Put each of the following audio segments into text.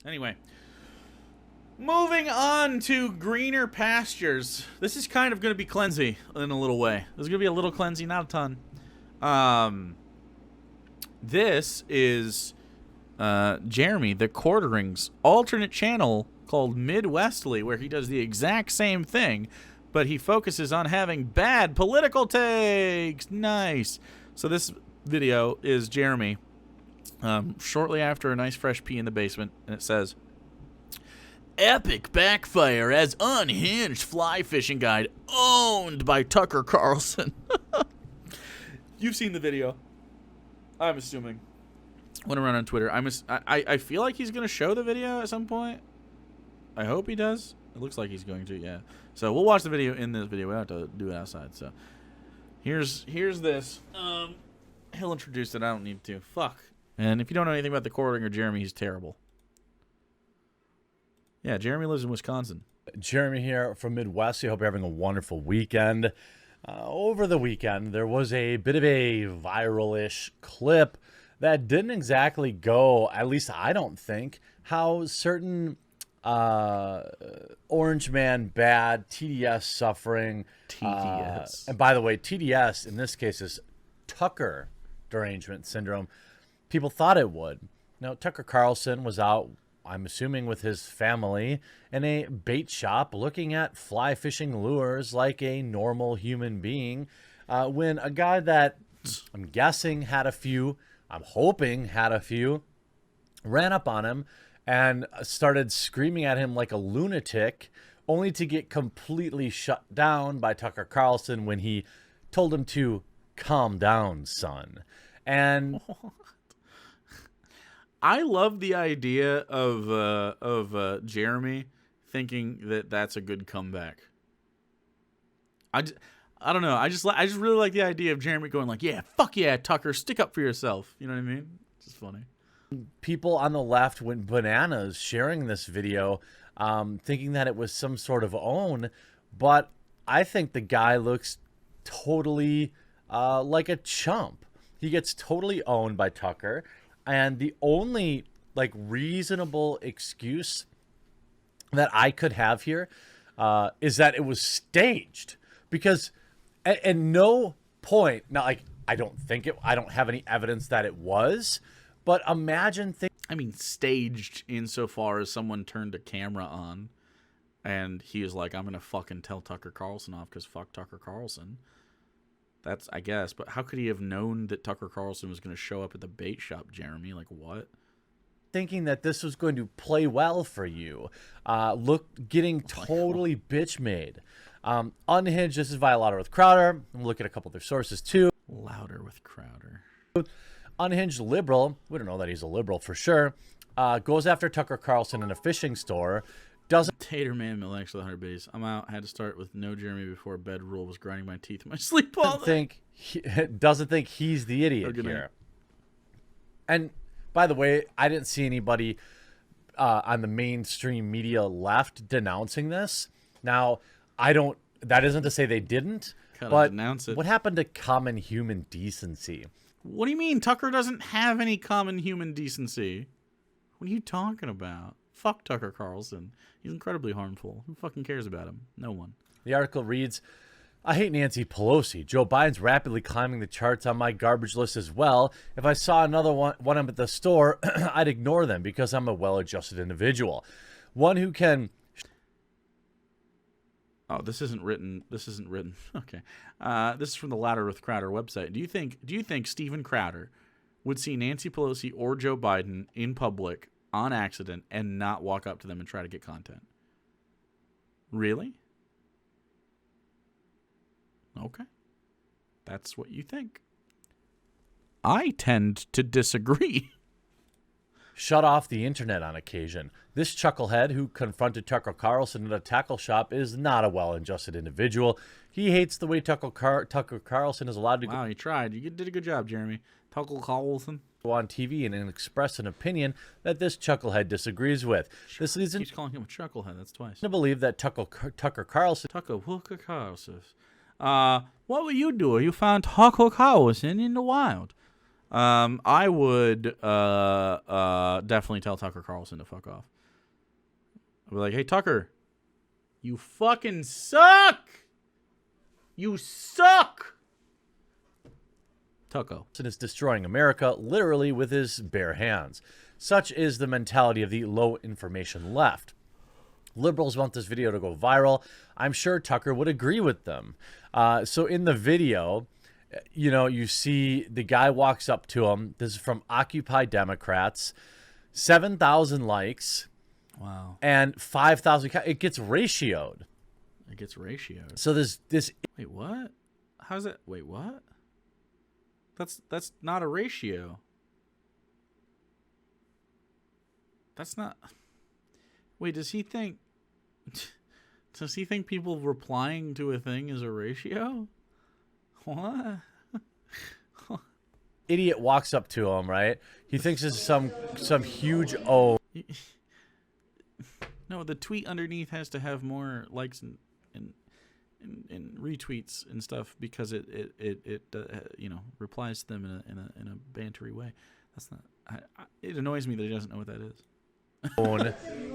Anyway, moving on to greener pastures. This is kind of going to be cleansy in a little way. This is going to be a little cleansy, not a ton. This is Jeremy, the Quartering's alternate channel called Midwestly, where he does the exact same thing, but he focuses on having bad political takes. Nice. So this video is Jeremy shortly after a nice fresh pee in the basement, and it says, "Epic backfire as unhinged fly fishing guide owned by Tucker Carlson." You've seen the video, I'm assuming. Went around on Twitter. I feel like he's gonna show the video at some point. I hope he does. It looks like he's going to, yeah. So we'll watch the video in this video. We don't have to do it outside. So here's this. He'll introduce it. I don't need to. Fuck. And if you don't know anything about the Quartering or Jeremy, he's terrible. Yeah, Jeremy lives in Wisconsin. Jeremy here from Midwest. I hope you're having a wonderful weekend. Over the weekend, there was a bit of a viral-ish clip that didn't exactly go, at least I don't think, how certain Orange Man bad, TDS suffering. TDS. And by the way, TDS in this case is Tucker derangement syndrome. People thought it would. Now, Tucker Carlson was out, I'm assuming with his family, in a bait shop looking at fly fishing lures like a normal human being, when a guy that I'm guessing had a few, I'm hoping had a few, ran up on him and started screaming at him like a lunatic, only to get completely shut down by Tucker Carlson when he told him to calm down, son. And I love the idea of Jeremy thinking that that's a good comeback. I don't know. I just really like the idea of Jeremy going like, "Yeah, fuck yeah, Tucker, stick up for yourself." You know what I mean? It's just funny. People on the left went bananas sharing this video, thinking that it was some sort of own, but I think the guy looks totally like a chump. He gets totally owned by Tucker, and the only like reasonable excuse that I could have here is that it was staged, because at no point, now, like, I don't have any evidence that it was, but imagine staged insofar as someone turned a camera on and he is like, "I'm going to fucking tell Tucker Carlson off because fuck Tucker Carlson." That's, I guess, but how could he have known that Tucker Carlson was going to show up at the bait shop, Jeremy? Like, what? Thinking that this was going to play well for you. Getting totally bitch made. Unhinged, this is via Louder with Crowder. We'll look at a couple of their sources too. Louder with Crowder. Unhinged liberal, we don't know that he's a liberal for sure, goes after Tucker Carlson in a fishing store. Tater Man Mill actually 100 biddies. I'm out. Had to start with no Jeremy before bed rule. Was grinding my teeth in my sleep all day. Doesn't think he's the idiot here. And by the way, I didn't see anybody on the mainstream media left denouncing this. Now, that isn't to say they didn't, but denounce it. What happened to common human decency? What do you mean? Tucker doesn't have any common human decency. What are you talking about? Fuck Tucker Carlson. He's incredibly harmful. Who fucking cares about him? No one. The article reads, "I hate Nancy Pelosi. Joe Biden's rapidly climbing the charts on my garbage list as well. If I saw another one up at the store, I'd ignore them because I'm a well-adjusted individual. One who can..." Oh, this isn't written. Okay. This is from the Louder with Crowder website. Do you think Steven Crowder would see Nancy Pelosi or Joe Biden in public on accident and not walk up to them and try to get content? Really? Okay. That's what you think. I tend to disagree. Shut off the internet on occasion. This chucklehead who confronted Tucker Carlson at a tackle shop is not a well-adjusted individual. He hates the way Tucker Carlson is allowed to Wow, you tried. You did a good job, Jeremy. Tucker Carlson. Go on TV and express an opinion that this chucklehead disagrees with. This leads He's calling him a chucklehead. That's twice. To believe that Tucker Carlson... Tucker Carlson. What were you doing? You found Tucker Carlson in the wild. I would definitely tell Tucker Carlson to fuck off. I'd be like, hey, Tucker, you fucking suck. You suck. Tucko. And is destroying America literally with his bare hands. Such is the mentality of the low information left. Liberals want this video to go viral. I'm sure Tucker would agree with them. So in the video, you know, you see the guy walks up to him. This is from Occupy Democrats. 7,000 likes. Wow. And 5,000. It gets ratioed. It gets ratioed. So this. Wait, what? How's that? Wait, what? That's not a ratio. That's not. Wait, does he think people replying to a thing is a ratio? What? Idiot walks up to him, right? He thinks it's some huge O. No, the tweet underneath has to have more likes and retweets and stuff because it you know, replies to them in a bantery way. That's not. It annoys me that he doesn't know what that is.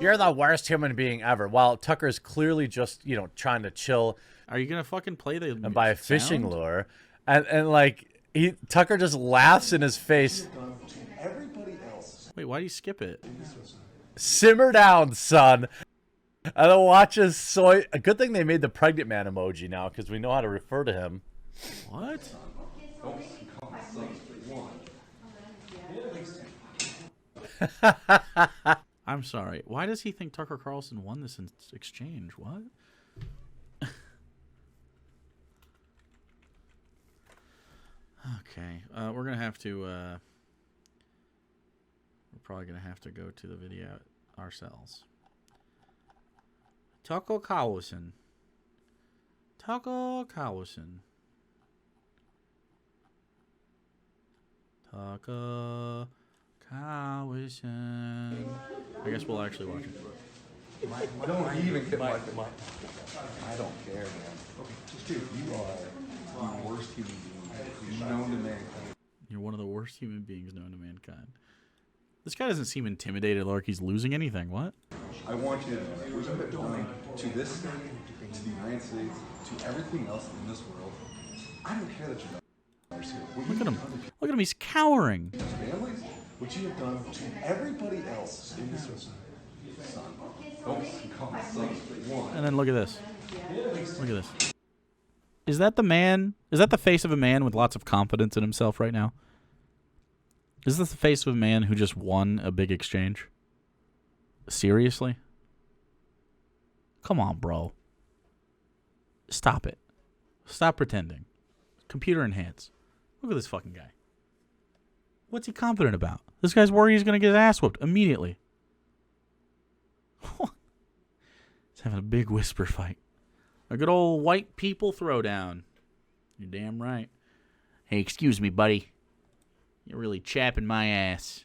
You're the worst human being ever. While Tucker's clearly just, you know, trying to chill. Are you gonna fucking play the and buy a fishing sound? lure, and like Tucker just laughs in his face. Wait, why do you skip it? Simmer down, son. And then watches soy. A good thing they made the pregnant man emoji now because we know how to refer to him. What? I'm sorry. Why does he think Tucker Carlson won this in exchange? What? Okay. We're gonna have to. We're probably gonna have to go to the video ourselves. Tucker Carlson. Tucker Carlson. Tucker Carlson. I guess we'll actually watch it. Don't even get my I don't care, man. Okay, just dude, you are the worst human being known to mankind. You're one of the worst human beings known to mankind. This guy doesn't seem intimidated like he's losing anything. What? I want you to know, we're going to donate to this state, to the United States, to everything else in this world. I don't care that you're not here. Look at him. Look at him. He's cowering. Families, what you have done to everybody else in this world. Son, don't call me son. One. And then look at this. Look at this. Is that the man? Is that the face of a man with lots of confidence in himself right now? Is this the face of a man who just won a big exchange? Seriously? Come on, bro. Stop it. Stop pretending. Computer enhance. Look at this fucking guy. What's he confident about? This guy's worried he's going to get his ass whooped immediately. He's having a big whisper fight. A good old white people throwdown. You're damn right. Hey, excuse me, buddy. You're really chapping my ass.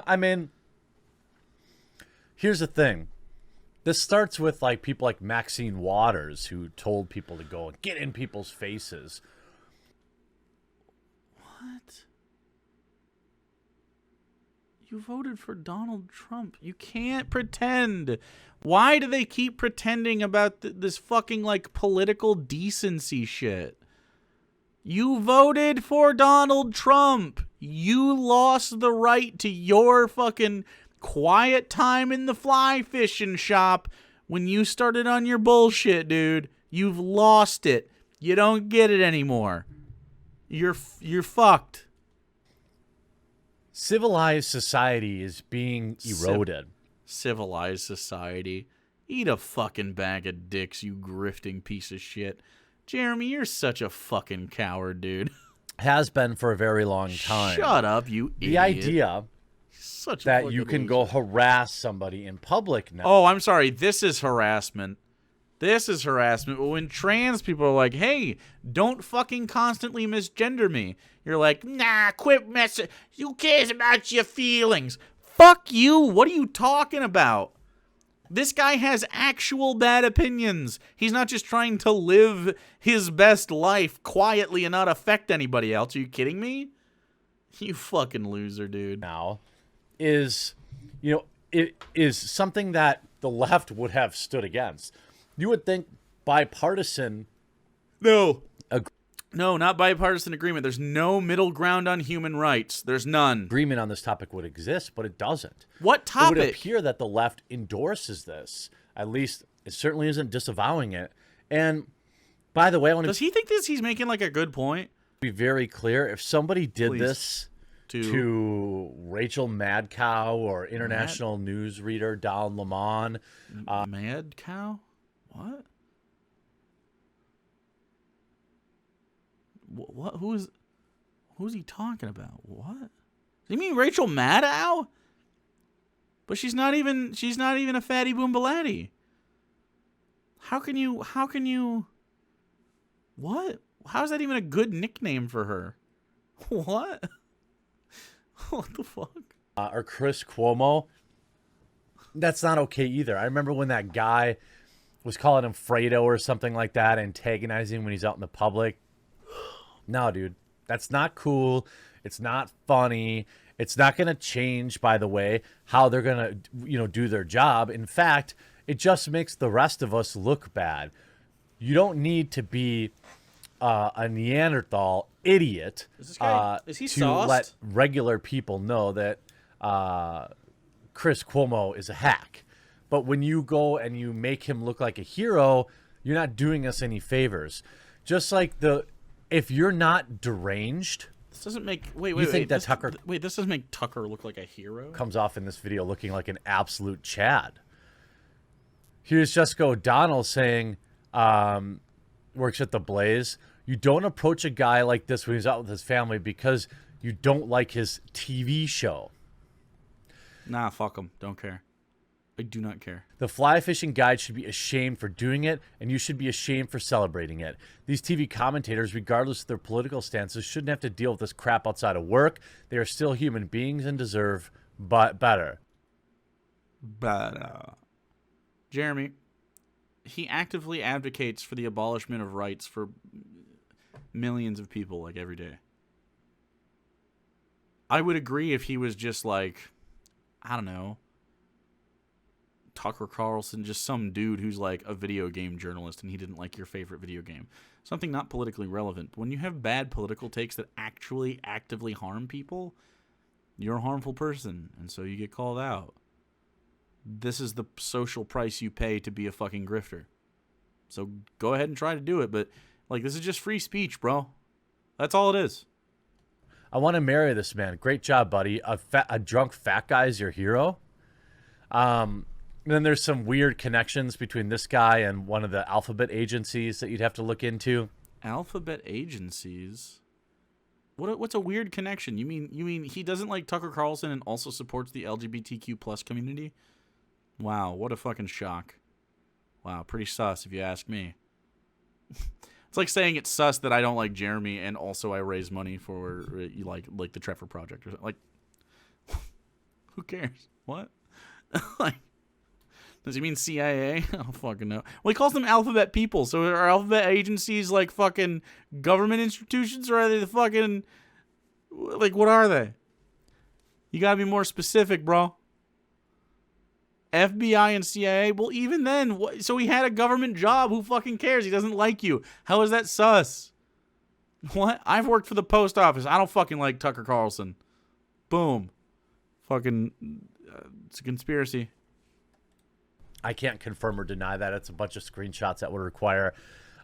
I mean, here's the thing. This starts with like people like Maxine Waters who told people to go and get in people's faces. What? You voted for Donald Trump. You can't pretend. Why do they keep pretending about this fucking like political decency shit? You voted for Donald Trump. You lost the right to your fucking quiet time in the fly fishing shop when you started on your bullshit, dude. You've lost it. You don't get it anymore. You're fucked. Civilized society is being eroded. Civilized society. Eat a fucking bag of dicks, you grifting piece of shit. Jeremy, you're such a fucking coward, dude. Has been for a very long time. Shut up, you idiot. The idea such that you can go harass somebody in public now. Oh, I'm sorry. This is harassment. This is harassment. But when trans people are like, hey, don't fucking constantly misgender me. You're like, nah, quit messing. Who cares about your feelings? Fuck you. What are you talking about? This guy has actual bad opinions. He's not just trying to live his best life quietly and not affect anybody else. Are you kidding me? You fucking loser, dude. Now is, it is something that the left would have stood against. You would think bipartisan. No, not bipartisan agreement. There's no middle ground on human rights. There's none. Agreement on this topic would exist, but it doesn't. What topic? It would appear that the left endorses this. At least it certainly isn't disavowing it. And by the way, I want Does he think he's making like a good point? Be very clear. If somebody did Please. this to Rachel Mad Cow or international news reader Don Lemon, Mad Cow? What? What? Who's he talking about? What? You mean Rachel Maddow? But she's not even a fatty boombalatti. How can you? What? How is that even a good nickname for her? What? What the fuck? Or Chris Cuomo. That's not okay either. I remember when that guy was calling him Fredo or something like that, antagonizing when he's out in the public. No, dude, that's not cool. It's not funny. It's not going to change, by the way, how they're going to, do their job. In fact, it just makes the rest of us look bad. You don't need to be a Neanderthal idiot is this guy, is he to sauced? let regular people know that Chris Cuomo is a hack. But when you go and you make him look like a hero, you're not doing us any favors. Just like if you're not deranged, this doesn't make this doesn't make Tucker look like a hero. Comes off in this video looking like an absolute Chad. Here's Jessica O'Donnell saying, works at the Blaze. You don't approach a guy like this when he's out with his family because you don't like his TV show. Nah, fuck him. Don't care. I do not care. The fly fishing guide should be ashamed for doing it, and you should be ashamed for celebrating it. These TV commentators, regardless of their political stances, shouldn't have to deal with this crap outside of work. They are still human beings and deserve better. Jeremy, he actively advocates for the abolishment of rights for millions of people, like, every day. I would agree if he was just like, I don't know, Tucker Carlson, just some dude who's like a video game journalist and he didn't like your favorite video game. Something not politically relevant. But when you have bad political takes that actually actively harm people, you're a harmful person, and so you get called out. This is the social price you pay to be a fucking grifter. So go ahead and try to do it, but like, this is just free speech, bro. That's all it is. I want to marry this man. Great job, buddy. A drunk fat guy is your hero. And then there's some weird connections between this guy and one of the alphabet agencies that you'd have to look into. Alphabet agencies? What's a weird connection? You mean he doesn't like Tucker Carlson and also supports the LGBTQ plus community? Wow, what a fucking shock. Wow, pretty sus if you ask me. It's like saying it's sus that I don't like Jeremy and also I raise money for like the Trevor Project or something. Like, who cares? What? Like, does he mean CIA? I don't fucking know. Well, he calls them alphabet people. So are alphabet agencies like fucking government institutions, or are they the fucking, like, what are they? You gotta be more specific, bro. FBI and CIA? Well, even then, so he had a government job. Who fucking cares? He doesn't like you. How is that sus? What? I've worked for the post office. I don't fucking like Tucker Carlson. Boom. Fucking, it's a conspiracy. I can't confirm or deny that. It's a bunch of screenshots that would require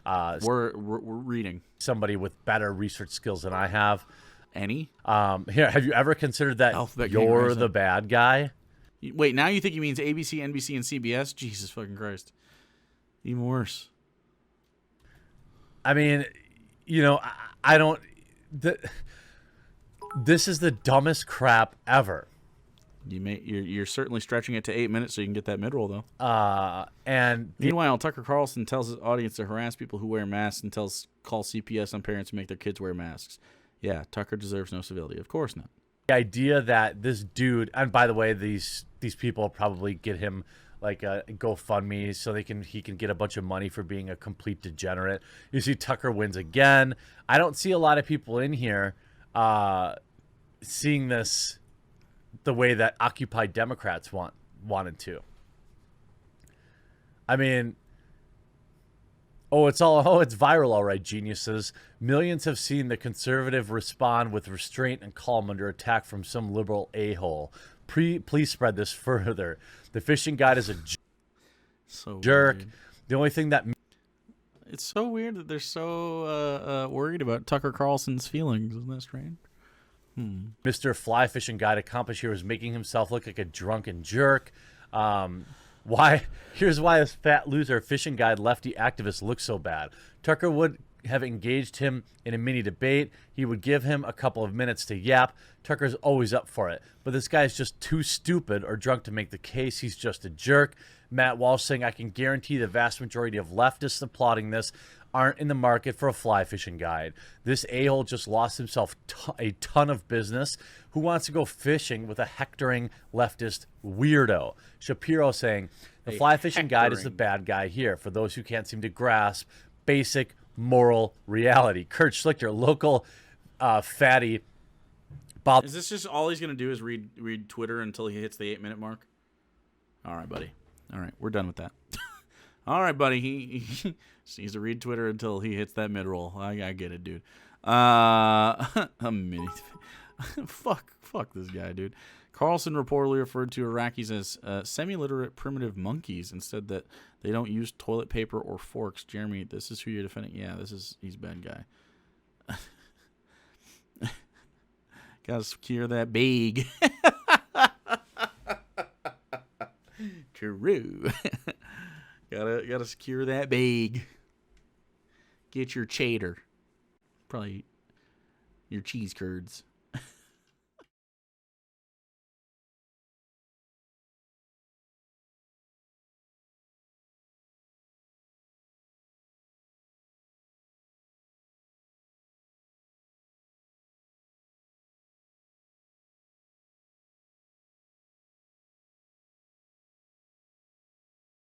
we're reading somebody with better research skills than I have. Any? Here, have you ever considered that you're the bad guy? Wait, now you think he means ABC, NBC, and CBS? Jesus fucking Christ. Even worse. I mean, I don't... This is the dumbest crap ever. You're certainly stretching it to 8 minutes so you can get that mid-roll, though. Meanwhile, Tucker Carlson tells his audience to harass people who wear masks and call CPS on parents who make their kids wear masks. Yeah, Tucker deserves no civility. Of course not. The idea that this dude, and by the way, these people probably get him like a GoFundMe so he can get a bunch of money for being a complete degenerate. You see Tucker wins again. I don't see a lot of people in here seeing this the way that Occupy Democrats wanted to. I mean, it's viral, all right, geniuses. Millions have seen the conservative respond with restraint and calm under attack from some liberal a-hole. Please spread this further. The fishing guide is a jerk. Weird. The only thing that It's so weird that they're so worried about Tucker Carlson's feelings. Isn't that strange? Mr. Fly Fishing Guide accomplished here was making himself look like a drunken jerk. Here's why this fat loser fishing guide lefty activist looks so bad. Tucker would have engaged him in a mini debate. He would give him a couple of minutes to yap. Tucker's always up for it. But this guy's just too stupid or drunk to make the case. He's just a jerk. Matt Walsh saying, I can guarantee the vast majority of leftists applauding this aren't in the market for a fly fishing guide. This a-hole just lost himself a ton of business. Who wants to go fishing with a hectoring leftist weirdo? Shapiro saying, the fly fishing guide is the bad guy here for those who can't seem to grasp basic moral reality. Kurt Schlichter, local fatty Bob. Is this just all he's gonna do is read Twitter until he hits the 8-minute mark? All right, buddy. All right, we're done with that. All right, buddy. He needs to read Twitter until he hits that mid-roll. I get it, dude. A mini. Fuck this guy, dude. Carlson reportedly referred to Iraqis as semi-literate primitive monkeys instead that they don't use toilet paper or forks. Jeremy, this is who you're defending. Yeah, he's a bad guy. Gotta secure that bag. True. gotta secure that bag. Get your cheddar. Probably your cheese curds.